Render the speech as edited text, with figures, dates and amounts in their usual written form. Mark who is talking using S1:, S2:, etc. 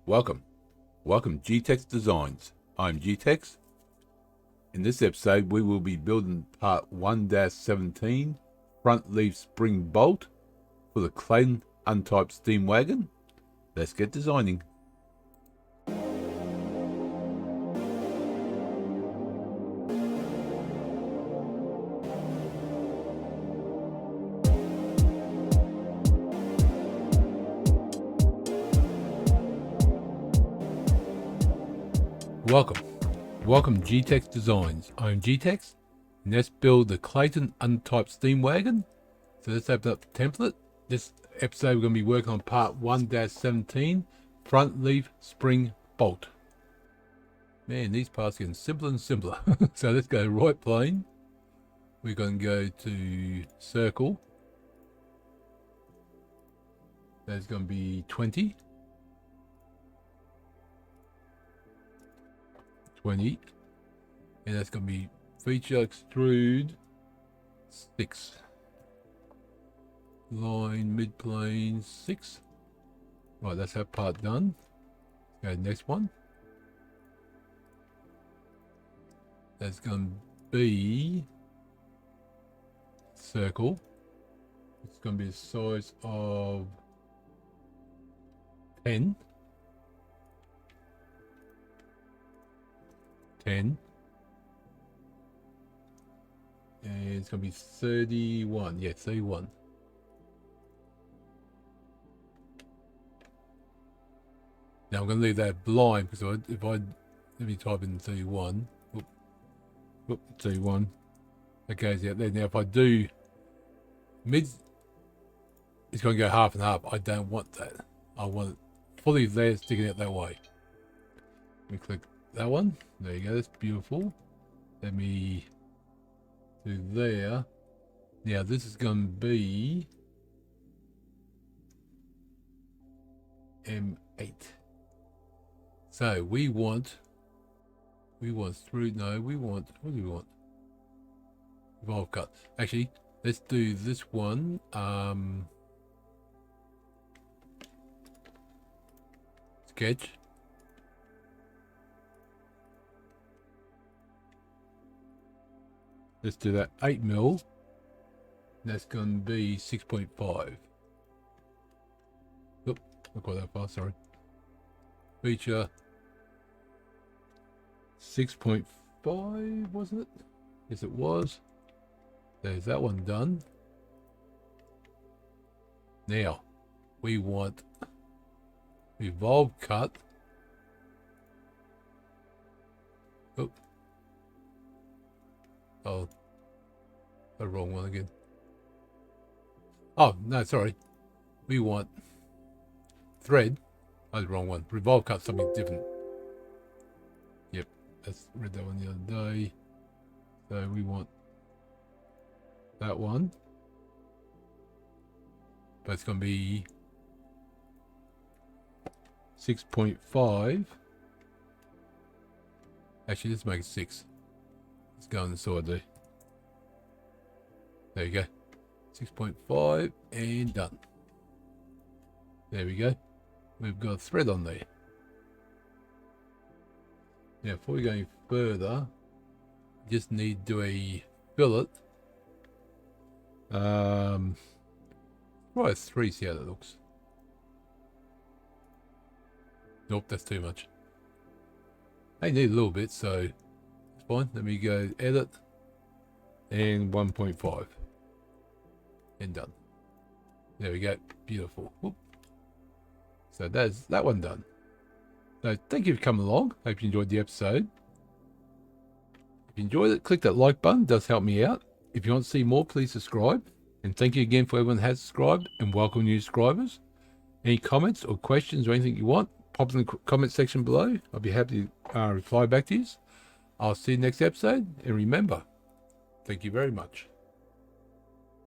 S1: Welcome G-Tex Designs. I'm G-Tex. In this episode we will be building part 1-17 front leaf spring bolt for the Clayton Undertype steam wagon. Let's get designing. Welcome G-Tex Designs. I'm G-Tex, and let's build the Clayton Undertype steam wagon. So let's open up the template. This episode we're going to be working on part 1-17 front leaf spring bolt. Man, these parts are getting simpler and simpler. So let's go right plane. We're going to go to circle. That's going to be 20. 20, and that's going to be feature extrude 6, line mid plane 6. Right, that's that part done. Go to the next one. That's going to be circle. It's going to be a size of 10. 10, and it's going to be 31. Yeah, 31. Now I'm going to leave that blind because if I let me type in 31. 31. That goes out there. Now if I do mids, it's going to go half and half. I don't want that. I want it fully there, sticking out that way. Let me click that one. There you go. That's beautiful. Let me do there. Now this is going to be M8. So we want through. No, we want. What do we want? Revolve cut. Actually, let's do this one. Sketch. Let's do that 8mm. That's going to be 6.5. Oop, not quite that far, sorry. Feature 6.5, wasn't it? Yes, it was. There's that one done. Now, we want revolve cut. Oop. Oh, the wrong one again. Oh, no, sorry. We want thread. Oh, the wrong one. Revolve cut, something different. Yep, that's read that one the other day. So we want that one. But it's going to be 6.5. Actually, let's make it 6. Let's go on the side there. There you go. 6.5 and done. There we go. We've got a thread on there. Now, before we go any further, just need to do a fillet. Try a 3, see how that looks. Nope, that's too much. I need a little bit, so it's fine. Let me go edit and 1.5 and done. There we go. Beautiful. Whoop. So that's that one done. So thank you for coming along. Hope you enjoyed the episode. If you enjoyed it, click that like button. It does help me out. If you want to see more, please subscribe. And thank you again for everyone who has subscribed, and welcome new subscribers. Any comments or questions or anything you want, pop in the comment section below. I'll be happy to reply back to you. I'll see you next episode. And remember, thank you very much.